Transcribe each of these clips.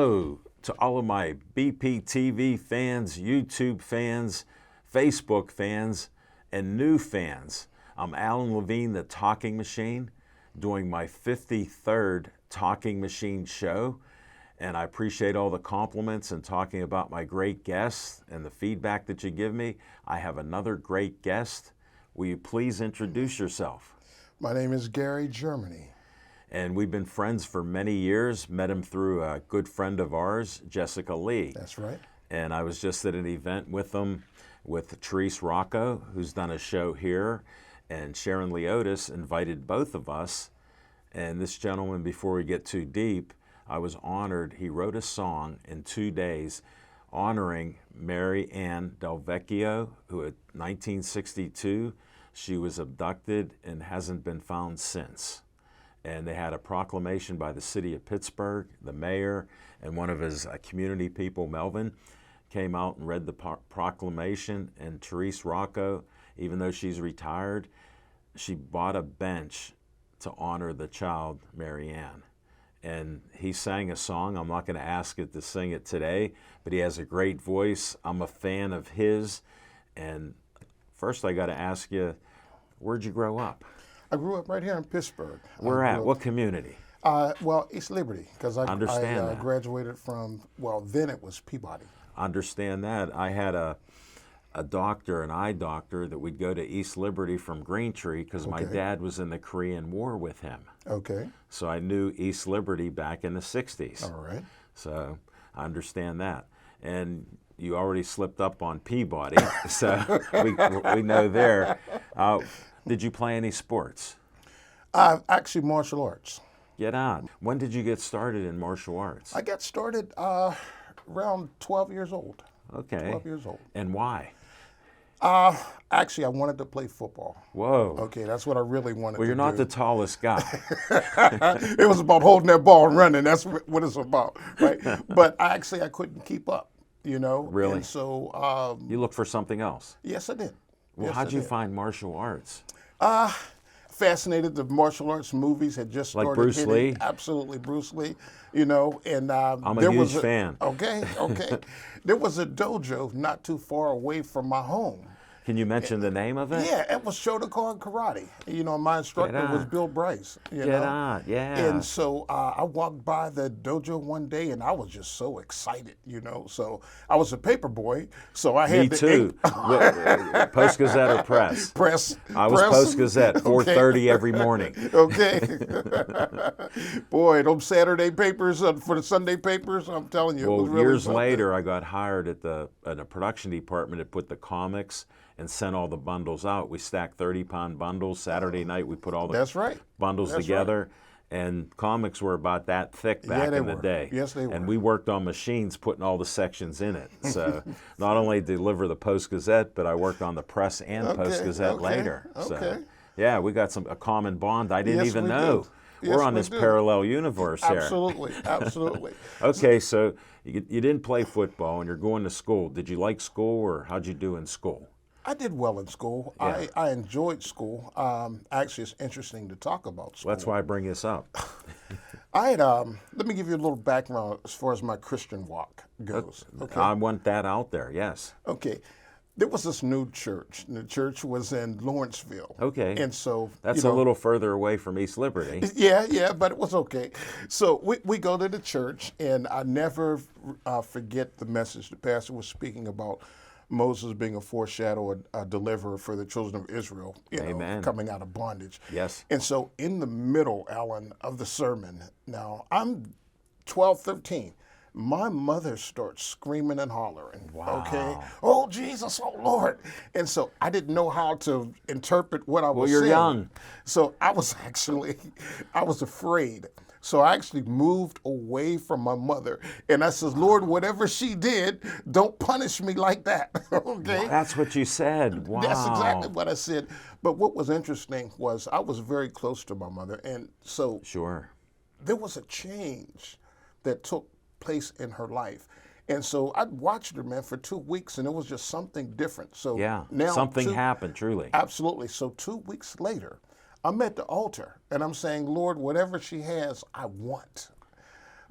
Hello to all of my BPTV fans, YouTube fans, Facebook fans, and new fans. I'm Alan Levine, the Talking Machine, doing my 53rd Talking Machine show. And I appreciate all the compliments and talking about my great guests and the feedback that you give me. I have another great guest. Will you please introduce yourself? My name is Gary Germany. And we've been friends for many years. Met him through a good friend of ours, Jessica Lee. That's right. And I was just at an event with them with Therese Rocco, who's done a show here, and Sharon Leotis invited both of us. And this gentleman, before we get too deep, I was honored. He wrote a song in 2 days honoring Mary Ann Del Vecchio, who in 1962, she was abducted and hasn't been found since. And they had a proclamation by the city of Pittsburgh. The mayor and one of his community people, Melvin, came out and read the proclamation. And Therese Rocco, even though she's retired, she bought a bench to honor the child, Mary Ann. And he sang a song. I'm not going to ask it to sing it today, but he has a great voice. I'm a fan of his. And first I got to ask you, where'd you grow up? I grew up right here in Pittsburgh. Where at? What community? Well, East Liberty, because I graduated from, well, then it was Peabody. Understand that. I had a doctor, an eye doctor, that would go to East Liberty from Greentree because my dad was in the Korean War with him. Okay. So I knew East Liberty back in the 60s. All right. So I understand that. And you already slipped up on Peabody, so we know there. Did you play any sports? Actually, martial arts. Get on. When did you get started in martial arts? I got started around 12 years old. Okay. 12 years old. And why? Actually, I wanted to play football. Whoa. Okay, that's what I really wanted to do. Well, you're not the tallest guy. It was about holding that ball and running. That's what it's about, right? But I couldn't keep up, you know? Really? And so... you looked for something else? Yes, I did. Well, yes, how'd you find martial arts? Fascinated. The martial arts movies had just started. Like Bruce hitting. Lee? Absolutely, Bruce Lee. You know, and I'm a huge fan. Okay. There was a dojo not too far away from my home. Can you mention the name of it? Yeah, it was Shotokan Karate. You know, my instructor was Bill Bryce. Get on, yeah. And so I walked by the dojo one day, and I was just so excited, you know. So I was a paper boy, so I had Me too. Post Gazette or Press? Press. I was Post Gazette, 4:30 every morning. Okay. Boy, those Saturday papers for the Sunday papers, I'm telling you, well, it was really years something. later, I got hired at the production department to put the comics and sent all the bundles out. We stacked 30-pound bundles. Saturday night, we put all the bundles together. Right. And comics were about that thick back in the day. Yes, they were. And we worked on machines putting all the sections in it. So not only deliver the Post-Gazette, but I worked on the Press and Post-Gazette later. So, yeah, we got a common bond I didn't even know. We're on this parallel universe here. Absolutely. Okay, so you didn't play football and you're going to school. Did you like school, or how'd you do in school? I did well in school. Yeah. I enjoyed school. Actually, it's interesting to talk about school. Well, that's why I bring this up. I had, let me give you a little background as far as my Christian walk goes. Okay. I want that out there, yes. Okay. There was this new church. The church was in Lawrenceville. Okay. And so... That's a little further away from East Liberty. Yeah, but it was okay. So we go to the church, and I never forget the message the pastor was speaking about Moses being a foreshadow, a deliverer for the children of Israel, Amen. Coming out of bondage. Yes. And so in the middle, Alan, of the sermon, now I'm 12, 13. My mother starts screaming and hollering. Wow. Okay. Oh, Jesus, oh, Lord. And so I didn't know how to interpret what I was saying. Well, you're young. So I was afraid. So I actually moved away from my mother. And I said, Lord, whatever she did, don't punish me like that. Okay? Well, that's what you said. Wow. That's exactly what I said. But what was interesting was I was very close to my mother. And so there was a change that took place in her life. And so I watched her, man, for 2 weeks, and it was just something different. So now something happened, truly. Absolutely. So 2 weeks later, I'm at the altar, and I'm saying, Lord, whatever she has, I want.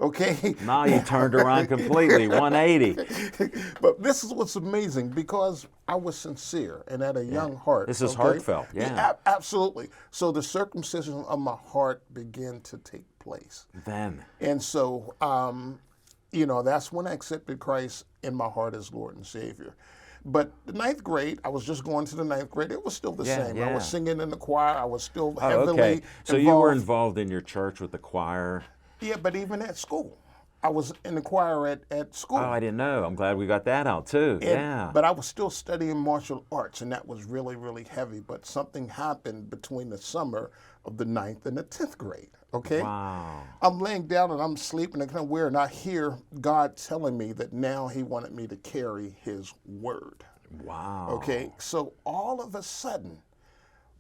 Okay. Now you turned around completely, 180. But this is what's amazing, because I was sincere and had a young heart. This is heartfelt, yeah. Absolutely. So the circumcision of my heart began to take place. Then. And so, that's when I accepted Christ in my heart as Lord and Savior. But the ninth grade, I was just going to the ninth grade. It was still the same. Yeah. I was singing in the choir. I was still heavily okay. So involved. you were involved in your church with the choir? Yeah, but even at school. I was in the choir at school. Oh, I didn't know. I'm glad we got that out too. Yeah. But I was still studying martial arts, and that was really, really heavy. But something happened between the summer of the 9th and the 10th grade. Okay? Wow. I'm laying down and I'm sleeping and kind of weird, and I hear God telling me that now He wanted me to carry His word. Wow. Okay? So all of a sudden,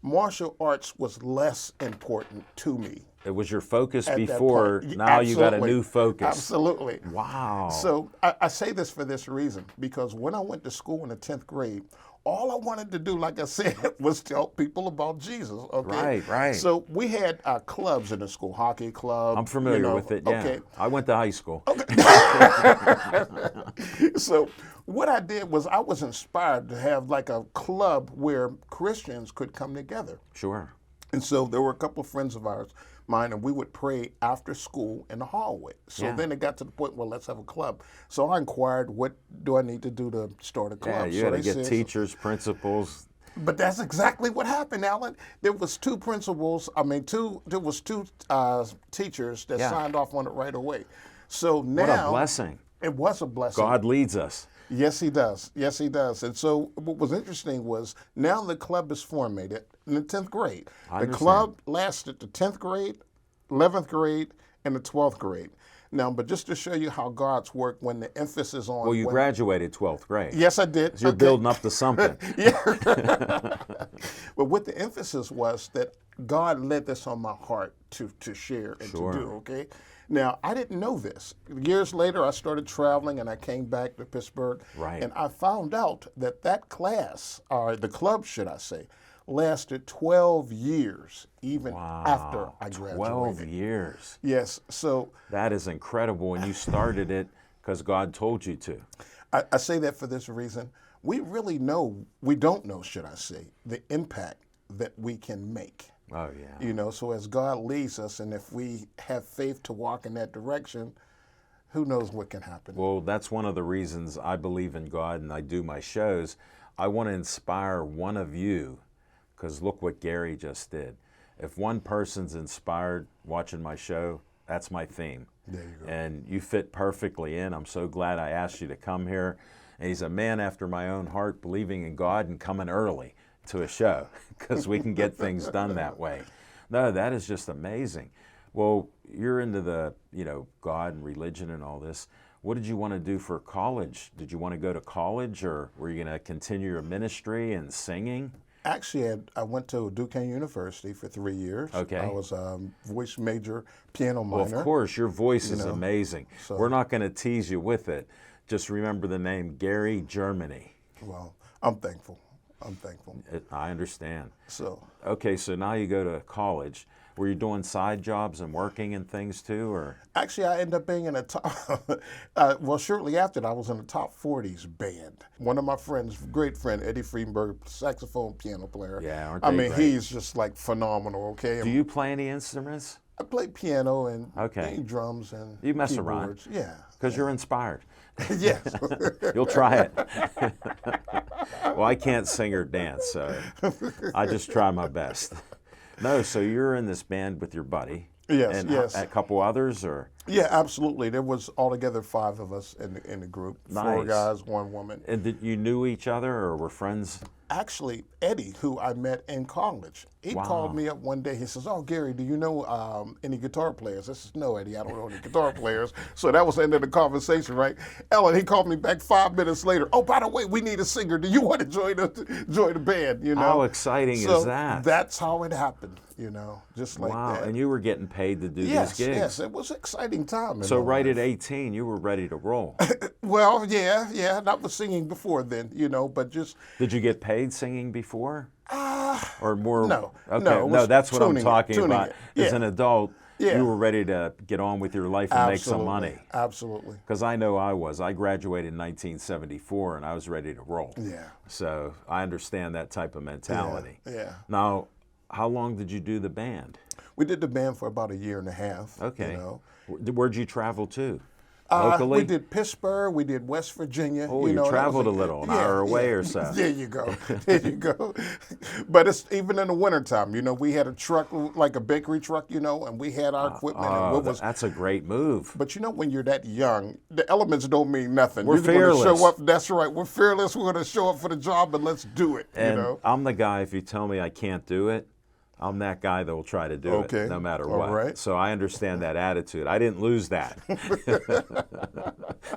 martial arts was less important to me. It was your focus before. Now you got a new focus. Absolutely. Wow. So I say this for this reason, because when I went to school in the 10th grade, all I wanted to do, like I said, was tell people about Jesus. Okay. Right. So we had clubs in the school, hockey club. I'm familiar with it. Yeah. Okay. I went to high school. Okay. So what I did was I was inspired to have like a club where Christians could come together. Sure. And so there were a couple of friends of mine, and we would pray after school in the hallway. So then it got to the point where let's have a club. So I inquired, what do I need to do to start a club? Yeah, you so had to get teachers, principals. But that's exactly what happened, Alan. There was two principals. There was two teachers that signed off on it right away. So now, what a blessing! It was a blessing. God leads us. Yes, He does. Yes, He does. And so what was interesting was now the club is formated in the 10th grade. The club lasted the 10th grade, 11th grade, and the 12th grade. Now, but just to show you how God's work, when the emphasis on... Well, you graduated 12th grade. Yes, I did. So you're building up to something. Yeah. But what the emphasis was that God led this on my heart to share and to do, okay? Now, I didn't know this. Years later, I started traveling, and I came back to Pittsburgh. Right. And I found out that class, or the club, should I say, lasted 12 years, even after I graduated. 12 years. Yes. So that is incredible, and you started it because God told you to. I say that for this reason. We don't know, should I say, the impact that we can make. Oh, yeah. So as God leads us, and if we have faith to walk in that direction, who knows what can happen. Well, that's one of the reasons I believe in God and I do my shows. I want to inspire one of you, because look what Gary just did. If one person's inspired watching my show, that's my theme. There you go. And you fit perfectly in. I'm so glad I asked you to come here. And he's a man after my own heart, believing in God and coming early to a show, because we can get things done that way. No, that is just amazing. Well, you're into the, God and religion and all this. What did you want to do for college? Did you want to go to college, or were you going to continue your ministry and singing? Actually, I went to Duquesne University for 3 years. Okay. I was a voice major, piano minor. Well, of course, your voice is amazing. So, we're not going to tease you with it. Just remember the name Gary Germany. Well, I'm thankful. I understand. So. Okay, so now you go to college. Were you doing side jobs and working and things too, or? Actually, I ended up being in a top, shortly after that, I was in a top 40s band. One of my friends, great friend, Eddie Friedenberg, saxophone, piano player. Yeah, aren't they great? He's just like phenomenal, okay? Do you play any instruments? I play piano and drums and you mess keyboards. around. Yeah. Because you're inspired. Yes. You'll try it. Well, I can't sing or dance, so I just try my best. No, so you're in this band with your buddy. Yes, and yes. A couple others, or? Yeah, absolutely. There was altogether 5 of us in the group. Nice. 4 guys, 1 woman. And you knew each other or were friends? Actually, Eddie, who I met in college, he called me up one day. He says, "Oh, Gary, do you know any guitar players?" I said, "No, Eddie, I don't know any guitar players." So that was the end of the conversation, right? Ellen, he called me back 5 minutes later. "Oh, by the way, we need a singer. Do you want to join the band?" How exciting is that? That's how it happened, just like that. Wow, and you were getting paid to do these gigs. Yes, it was an exciting time. So right at 18, you were ready to roll. Well, yeah, and I was singing before then, but just... Did you get paid singing before? Or more? No. Okay, no, that's what I'm talking about. Yeah. As an adult, Yeah. You were ready to get on with your life and make some money. Absolutely. Because I know I was. I graduated in 1974 and I was ready to roll. Yeah. So I understand that type of mentality. Yeah. Now, how long did you do the band? We did the band for about 1.5 years. Okay. You know. Where'd you travel to? Locally? We did Pittsburgh. We did West Virginia. Oh, you traveled a little, an hour away or so. There you go. There you go. But it's even in the wintertime. You know, we had a truck, like a bakery truck, you know, and we had our equipment. And that's a great move. But you know, when you're that young, the elements don't mean nothing. We're fearless. Show up. That's right. We're fearless. We're going to show up for the job, and let's do it. And you know? I'm the guy, if you tell me I can't do it, I'm that guy that will try to do it no matter what. Right. So I understand that attitude. I didn't lose that.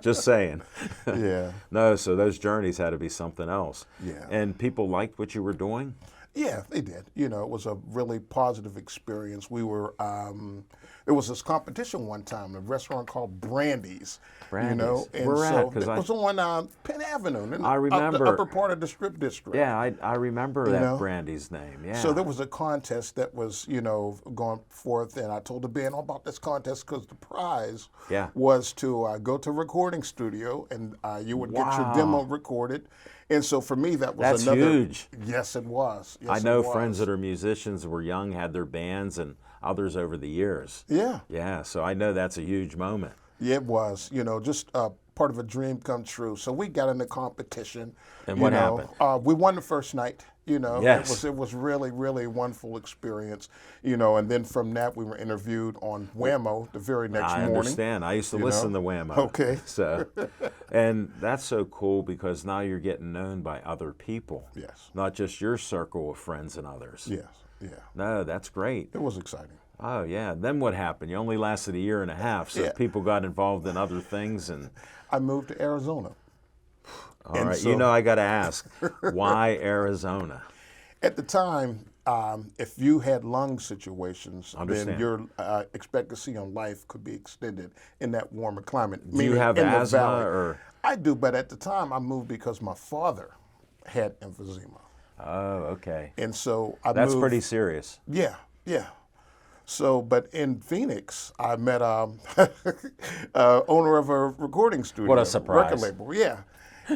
Just saying. Yeah. No, so those journeys had to be something else. Yeah. And people liked what you were doing? Yeah, they did. You know, it was a really positive experience. We were, there was this competition one time, a restaurant called Brandy's. Brandy's. You know, and Where so at? it was on Penn Avenue. I remember. The upper part of the Strip District. Yeah, I remember that Brandy's name. Yeah. So there was a contest that was, you know, going forth, and I told the band all about this contest because the prize was to go to a recording studio, and you would get your demo recorded. And so for me, that was That's huge. Yes, it was. Yes, I know friends that are musicians were young, had their bands, and others over the years. Yeah. Yeah, so I know that's a huge moment. Yeah, it was. You know, just part of a dream come true. So we got in the competition. And what happened? We won the first night. You know, yes. It was really, really a wonderful experience. You know, and then from that we were interviewed on Whammo the very next morning. I understand. I used to listen to Whammo. Okay. So, and that's so cool because now you're getting known by other people. Yes. Not just your circle of friends and others. Yes. Yeah. No, that's great. It was exciting. Oh yeah. Then what happened? You only lasted 1.5 years, so people got involved in other things, and I moved to Arizona. All right, so, you know, I got to ask, why Arizona? At the time, if you had lung situations, then your expectancy on life could be extended in that warmer climate. Do you have asthma? Or? I do, but at the time I moved because my father had emphysema. Oh, okay. And so I moved. That's pretty serious. Yeah, yeah. So, but in Phoenix, I met owner of a recording studio. What a surprise. Record label, yeah.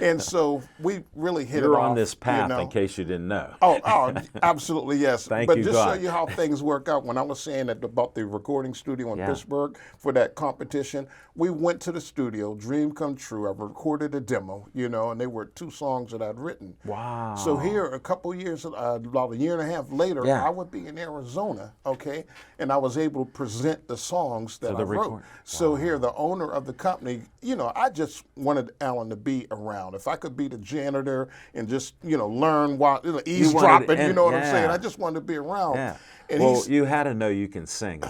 And so we really hit You're it off. on this path, you know? in case you didn't know. Oh, absolutely, yes. Thank but you, just God. show you how things work out. When I was saying that about the recording studio in Pittsburgh for that competition, we went to the studio, dream come true. I recorded a demo, you know, and they were 2 songs that I'd written. Wow. So here, a couple years, about 1.5 years later, I would be in Arizona, okay, and I was able to present the songs that I wrote. So here, the owner of the company, you know, I just wanted Alan to be around. If I could be the janitor and just, you know, learn while eavesdropping, you know what I'm saying? I just wanted to be around. Yeah. And well, you had to know you can sing.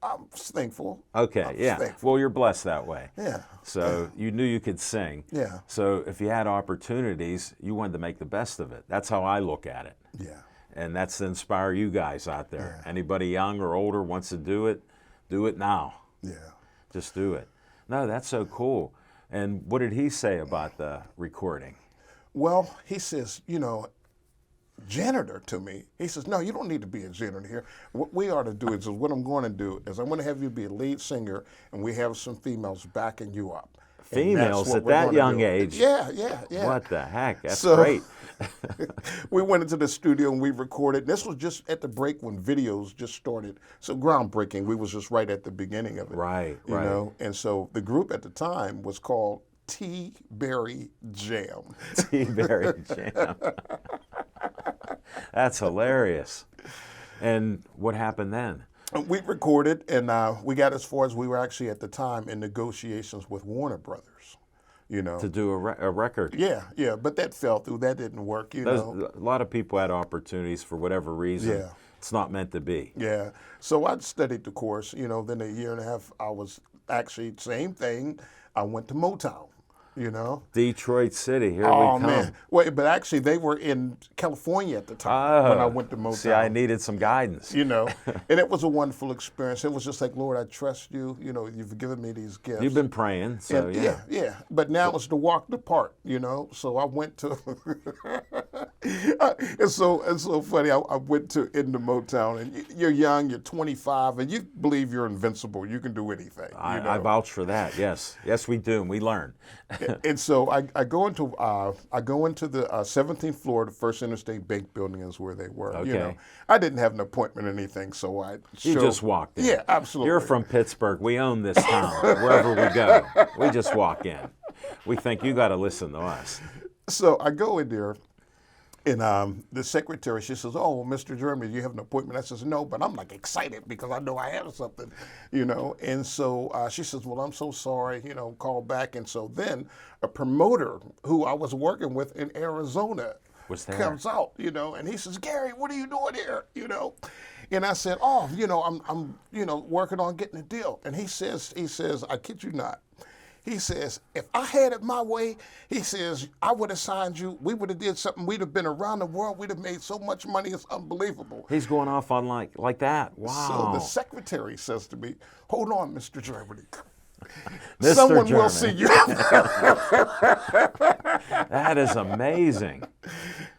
I'm thankful. Okay, thankful. Well, you're blessed that way. Yeah. So you knew you could sing. Yeah. So if you had opportunities, you wanted to make the best of it. That's how I look at it. Yeah. And that's to inspire you guys out there. Anybody young or older wants to do it now. Yeah. Just do it. No, that's so cool. And what did he say about the recording? Well, he says, you know, janitor to me. He says, no, you don't need to be a janitor here. What we ought to do is what I'm going to do is I'm going to have you be a lead singer, and we have some females backing you up. Females at that young age? Yeah. What the heck? That's so, great. We went into the studio and we recorded. This was just at the break when videos just started. So groundbreaking. We was just right at the beginning of it. Right. You know? And so the group at the time was called T-Berry Jam. T-Berry Jam. That's hilarious. And what happened then? We recorded, and we got as far as we were actually at the time in negotiations with Warner Brothers, you know. To do a record. Yeah, but that fell through. That didn't work, you know. A lot of people had opportunities for whatever reason. Yeah. It's not meant to be. Yeah. So I studied the course, you know. Then 1.5 years, I was actually, same thing, I went to Motown. You know, Detroit City, here we come. Man. Wait, but actually they were in California at the time when I went to Motown. See, I needed some guidance. You know, and it was a wonderful experience. It was just like, Lord, I trust you. You know, you've given me these gifts. You've been praying, so and, yeah. But now it's to walk the part, you know. So I went to It's so funny. I went into Motown, and you're young, you're 25, and you believe you're invincible. You can do anything. I vouch for that. Yes, yes, we do, and we learn. And so I go into the 17th floor. The First Interstate Bank building is where they were. Okay. I didn't have an appointment or anything, so You just walked in. Yeah, absolutely. You're from Pittsburgh. We own this town. Wherever we go, we just walk in. We think you got to listen to us. So I go in there, and the secretary, she says, "Oh, well, Mr. Germany, do you have an appointment?" I says, "No," but I'm like excited because I know I have something, And so she says, "Well, I'm so sorry, call back." And so then a promoter who I was working with in Arizona comes out, and he says, "Gary, what are you doing here?" And I said, "Oh, I'm working on getting a deal." And he says, "I kid you not." He says, "If I had it my way," he says, "I would have signed you. We would have did something. We'd have been around the world. We'd have made so much money. It's unbelievable." He's going off on like that. Wow. So the secretary says to me, "Hold on, Mr. Germany. Mr. Someone Germany. will see you." That is amazing.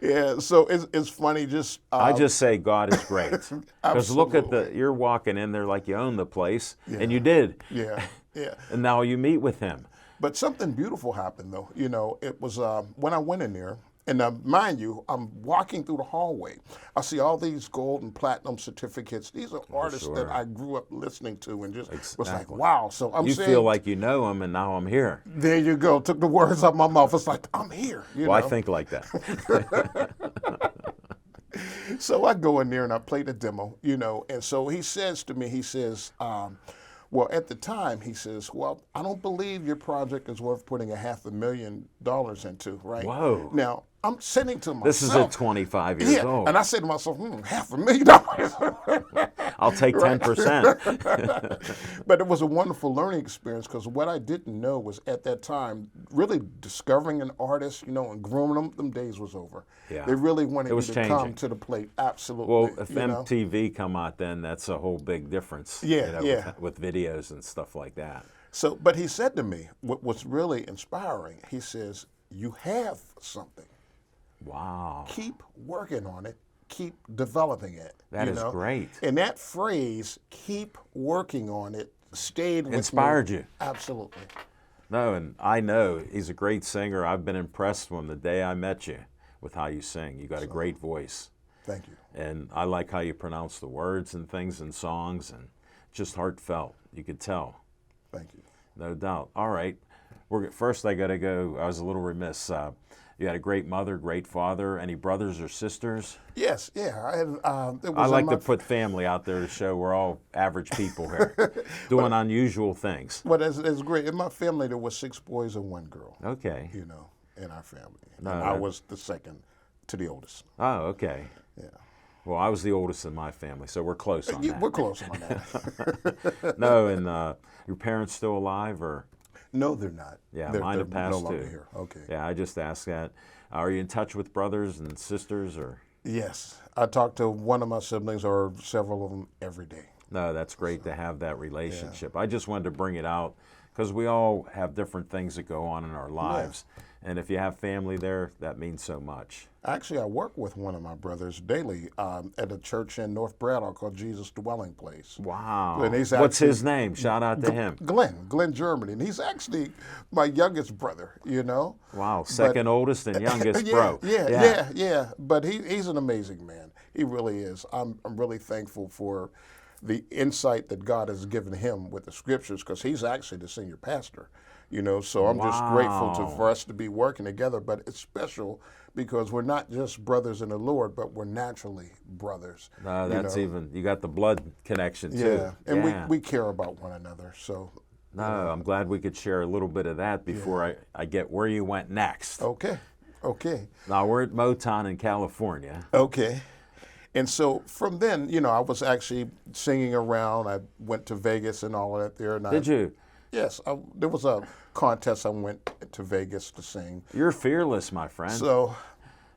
Yeah, so it's funny. I just say God is great. Because look at you're walking in there like you own the place, and you did. Yeah. Yeah. And now you meet with him. But something beautiful happened, though. It was when I went in there, and mind you, I'm walking through the hallway. I see all these gold and platinum certificates. These are artists that I grew up listening to, and just was like, wow. So you feel like you know them, and now I'm here. There you go. Took the words out of my mouth. It's like, I'm here. I think like that. So I go in there and I play the demo, and so he says to me, well, at the time, he says, "Well, I don't believe your project is worth putting $500,000 into, right?" Whoa. Now, I'm sitting to myself. This is at 25 years old. And I said to myself, $500,000. I'll take 10%. But it was a wonderful learning experience because what I didn't know was at that time, really discovering an artist, and grooming them days was over. Yeah. They really wanted me to changing. come to the plate. Absolutely. Well, if MTV come out then, that's a whole big difference. Yeah, with videos and stuff like that. So, but he said to me, what was really inspiring, he says, "You have something. Wow. Keep working on it. Keep developing it." That is great. And that phrase, "keep working on it," stayed with me. Inspired you. Absolutely. No, and I know he's a great singer. I've been impressed from the day I met you with how you sing. You got a great voice. Thank you. And I like how you pronounce the words and things in songs, and just heartfelt. You could tell. Thank you. No doubt. All right. First, I got to go. I was a little remiss. You had a great mother, great father. Any brothers or sisters? Yes, yeah. I like to put family out there to show we're all average people here, doing unusual things. But it's great. In my family, there were 6 boys and 1 girl. Okay. In our family. And I was the second to the oldest. Oh, okay. Yeah. Well, I was the oldest in my family, so we're close on that. We're close on that. No, and your parents still alive, or? No, they're not. Yeah, mine have passed no longer too. Here. Okay. Yeah, I just asked that. Are you in touch with brothers and sisters, or? Yes, I talk to one of my siblings or several of them every day. No, that's great to have that relationship. Yeah. I just wanted to bring it out because we all have different things that go on in our lives. Yeah. And if you have family there, that means so much. Actually, I work with one of my brothers daily at a church in North Braddock called Jesus Dwelling Place. Wow. And what's his name? Shout out to him. Glenn Germany. And he's actually my youngest brother, Wow, second oldest and youngest bro. Yeah. But he's an amazing man. He really is. I'm really thankful for the insight that God has given him with the scriptures because he's actually the senior pastor. So I'm just grateful for us to be working together. But it's special because we're not just brothers in the Lord, but we're naturally brothers. No, that's even, you got the blood connection too. Yeah, and we care about one another. So. No, I'm glad we could share a little bit of that before I get where you went next. Okay. Now we're at Motown in California. Okay. And so from then, I was actually singing around. I went to Vegas and all of that there. And Did you? Yes, there was a contest I went to Vegas to sing. You're fearless, my friend. So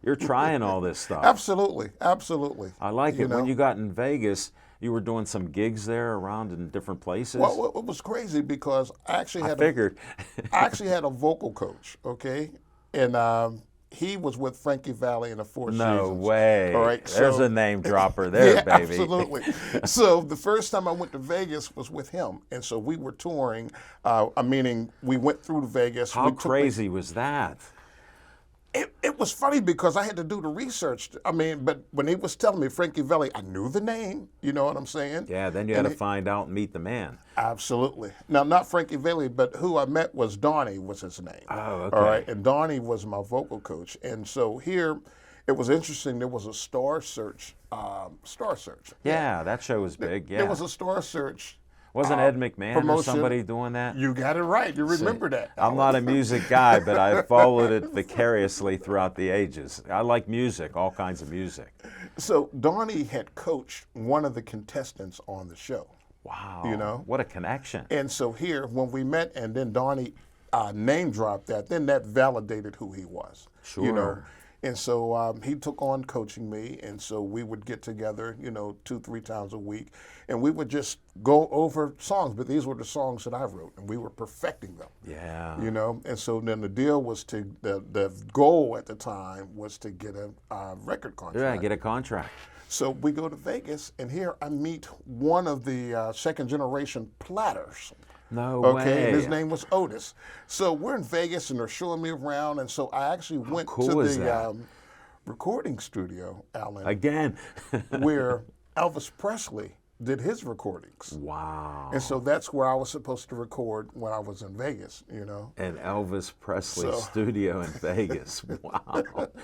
you're trying all this stuff. Absolutely. I like it. When you got in Vegas, you were doing some gigs there around in different places. Well, it was crazy because I actually had I figured. I actually had a vocal coach, okay? And he was with Frankie Valli in the Four Seasons. No way. All right, there's a name dropper there, yeah, baby. Absolutely. So the first time I went to Vegas was with him, and so we were touring. Meaning we went through to Vegas. How crazy was that? It was funny because I had to do the research. But when he was telling me Frankie Valli, I knew the name. You know what I'm saying? Yeah, then you had to find out and meet the man. Absolutely. Now, not Frankie Valli, but who I met was Donnie was his name. Oh, okay. All right, and Donnie was my vocal coach. And so here, it was interesting. There was a Star Search. Yeah, that show was big. Yeah. There was a Star Search. Wasn't Ed McMahon promotion. or somebody doing that? You got it right. You remember that. I'm not a music guy, but I followed it vicariously throughout the ages. I like music, all kinds of music. So Donnie had coached one of the contestants on the show. Wow. You know? What a connection. And so here, when we met and then Donnie name dropped that, then that validated who he was. Sure. You know? And so he took on coaching me, and so we would get together, 2-3 times a week, and we would just go over songs. But these were the songs that I wrote, and we were perfecting them. Yeah. And so then the deal was the goal at the time was to get a record contract. Yeah, get a contract. So we go to Vegas, and here I meet one of the second generation Platters. No way. Okay, and his name was Otis. So we're in Vegas, and they're showing me around, and so I actually went to the recording studio, Alan. Again. where Elvis Presley did his recordings. Wow. And so that's where I was supposed to record when I was in Vegas, And Elvis Presley studio in Vegas. Wow.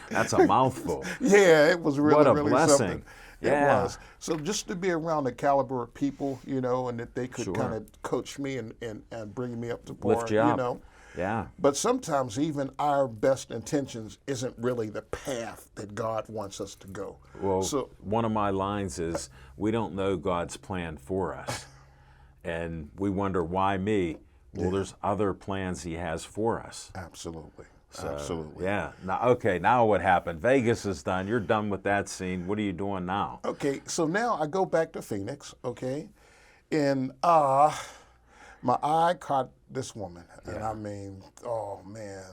That's a mouthful. Yeah, it was really, what a really blessing. something. Yeah. It was. So just to be around the caliber of people, and that they could kind of coach me and bring me up to par, lift you up. Yeah. But sometimes even our best intentions isn't really the path that God wants us to go. Well, one of my lines is, we don't know God's plan for us. And we wonder, why me? Well, there's other plans he has for us. Absolutely. So, absolutely. Yeah. Now what happened? Vegas is done. You're done with that scene. What are you doing now? Okay, so now I go back to Phoenix, okay? And my eye caught this woman. And I mean, oh man.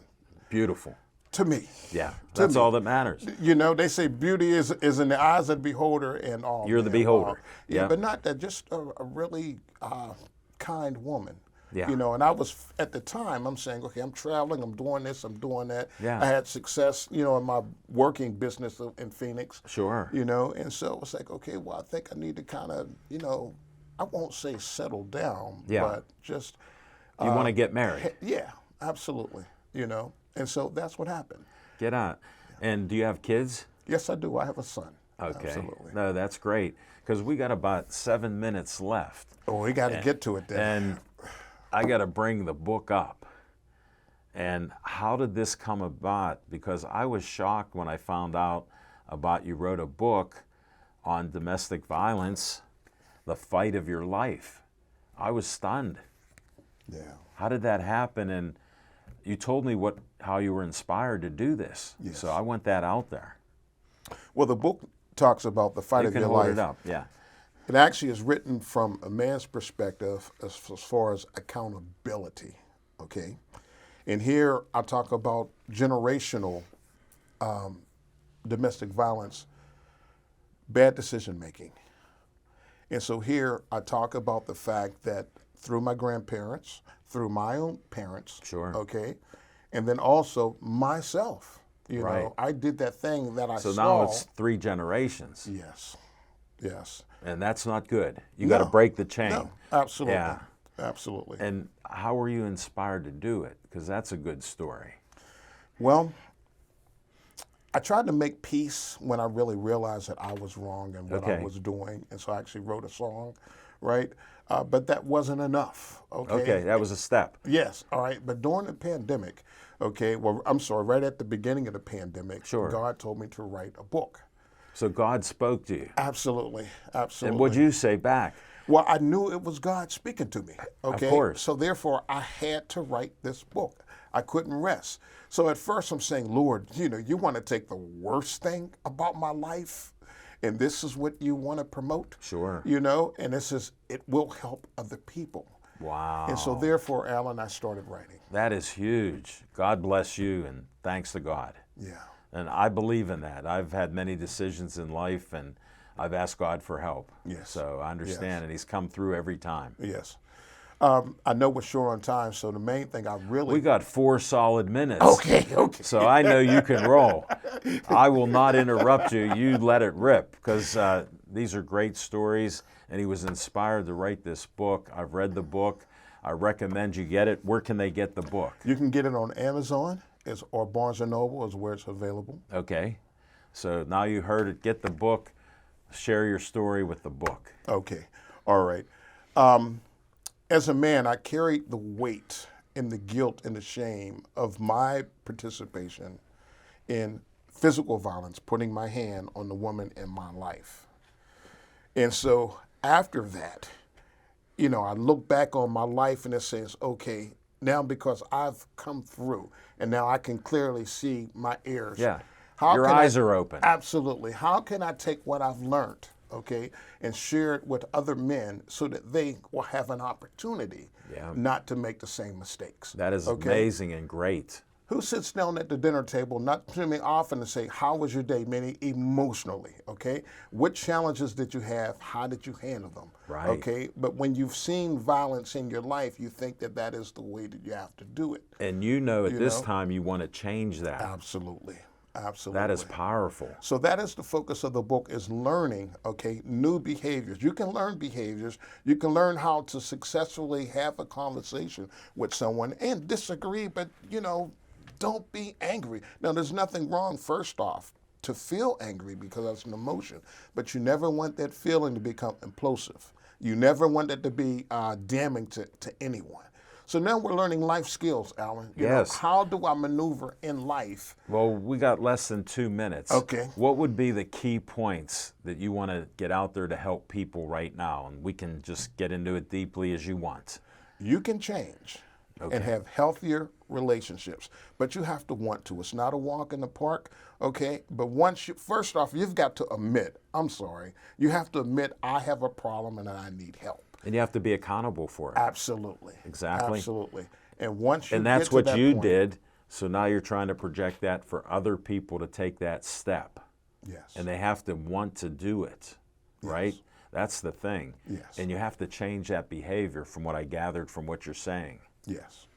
Beautiful. To me. Yeah. That's all that matters. They say beauty is in the eyes of the beholder, and all. You're the beholder. Yeah, but not that, just a really kind woman. Yeah. And I was, at the time, I'm saying, okay, I'm traveling, I'm doing this, I'm doing that. Yeah. I had success, in my working business in Phoenix. Sure. And so it was like, okay, well, I think I need to kind of, I won't say settle down, but just. You want to get married. Yeah, absolutely. And so that's what happened. Get out. And do you have kids? Yes, I do. I have a son. Okay. Absolutely. No, that's great. Because we got about 7 minutes left. Oh, we got to get to it then. And I got to bring the book up. And how did this come about? Because I was shocked when I found out about you wrote a book on domestic violence, the fight of your life. I was stunned. Yeah. How did that happen? And you told me how you were inspired to do this. Yes. So I want that out there. Well, the book talks about the fight of your life. You can hold it up, yeah. It actually is written from a man's perspective as far as accountability, okay? And here I talk about generational domestic violence, bad decision making. And so here I talk about the fact that through my grandparents, through my own parents, okay, and then also myself, I did that thing that I saw. So now it's 3 generations. Yes, yes. And that's not good. You got to break the chain. No, absolutely. Yeah. Absolutely. And how were you inspired to do it? Because that's a good story. Well, I tried to make peace when I really realized that I was wrong in what I was doing. And so I actually wrote a song, right? But that wasn't enough, okay? Okay, that was a step. Yes, all right. But during the pandemic, right at the beginning of the pandemic, God told me to write a book. So God spoke to you. Absolutely, absolutely. And what'd you say back? Well, I knew it was God speaking to me, okay? Of course. So therefore, I had to write this book. I couldn't rest. So at first I'm saying, Lord, you want to take the worst thing about my life, and this is what you want to promote? Sure. And this is, it will help other people. Wow. And so therefore, Alan, I started writing. That is huge. God bless you, and thanks to God. Yeah. And I believe in that. I've had many decisions in life, and I've asked God for help. Yes. So I understand, Yes. and He's come through every time. Yes. I know we're short on time, so the main thing I really... We got 4 solid minutes. Okay. So I know you can roll. I will not interrupt you. You let it rip, because these are great stories, and he was inspired to write this book. I've read the book. I recommend you get it. Where can they get the book? You can get it on Amazon or Barnes & Noble is where it's available. Okay. So now you heard it. Get the book. Share your story with the book. Okay. All right. As a man, I carried the weight and the guilt and the shame of my participation in physical violence, putting my hand on the woman in my life. And so after that, you know, I look back on my life and it says, okay, now because I've come through and now I can clearly see my errors. Yeah. How Your can eyes I- are open. Absolutely. How can I take what I've learned, okay, and share it with other men so that they will have an opportunity not to make the same mistakes? That is okay? amazing and great. Who sits down at the dinner table, not to me often, to say, how was your day, meaning emotionally, okay? What challenges did you have? How did you handle them? Right. Okay, but when you've seen violence in your life, you think that that is the way that you have to do it. And you know at this time you want to change that. Absolutely. Absolutely. That is powerful. So that is the focus of the book, is learning, okay, new behaviors. You can learn behaviors. You can learn how to successfully have a conversation with someone and disagree, but, you know, don't be angry. Now, there's nothing wrong, first off, to feel angry because that's an emotion, but you never want that feeling to become implosive. You never want that to be damning to anyone. So now we're learning life skills, Alan. You know, Yes. how do I maneuver in life? Well, we got less than 2 minutes. Okay. What would be the key points that you want to get out there to help people right now? And we can just get into it deeply as you want. You can change and have healthier relationships, but you have to want to. It's not a walk in the park, okay? But once you, first off, you've got to admit, I'm sorry, you have to admit I have a problem and I need help. And you have to be accountable for it. Absolutely. Exactly. Absolutely. And once you And that's get to what that you point- did. So now you're trying to project that for other people to take that step. Yes. And they have to want to do it, right? That's the thing. Yes. And you have to change that behavior from what I gathered from what you're saying. Yes.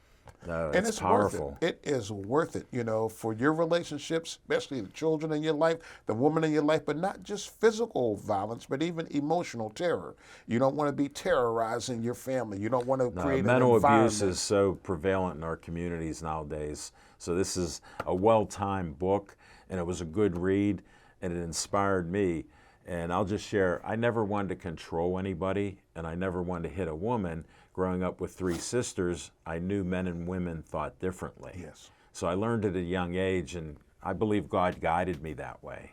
No, And it's powerful. worth it. It is worth it, you know, for your relationships, especially the children in your life, the woman in your life, but not just physical violence, but even emotional terror. You don't want to be terrorizing your family. You don't want to create an Mental environment. abuse is so prevalent in our communities nowadays. So this is a well-timed book, and it was a good read, and it inspired me. And I'll just share, I never wanted to control anybody, and I never wanted to hit a woman. Growing up with 3 sisters, I knew men and women thought differently. Yes. So I learned at a young age, and I believe God guided me that way.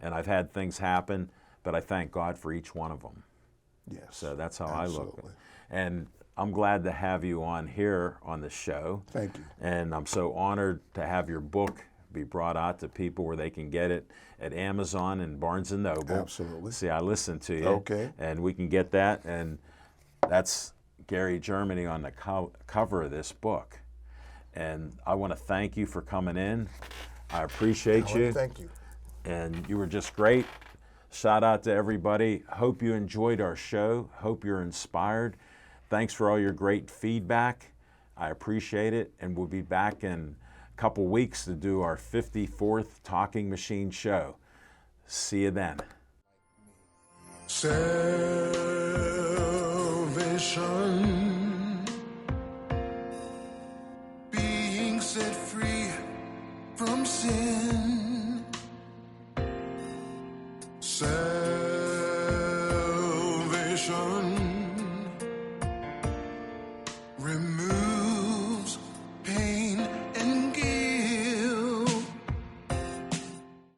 And I've had things happen, but I thank God for each one of them. Yes. So that's how I look. Absolutely. And I'm glad to have you on here on the show. Thank you. And I'm so honored to have your book be brought out to people where they can get it at Amazon and Barnes & Noble. Absolutely. See, I listened to you. Okay. And we can get that. And that's Gary Germany on the cover of this book. And I want to thank you for coming in. I appreciate you. Thank you. And you were just great. Shout out to everybody. Hope you enjoyed our show. Hope you're inspired. Thanks for all your great feedback. I appreciate it. And we'll be back in a couple weeks to do our 54th Talking Machine show. See you then. Salvation, being set free from sin.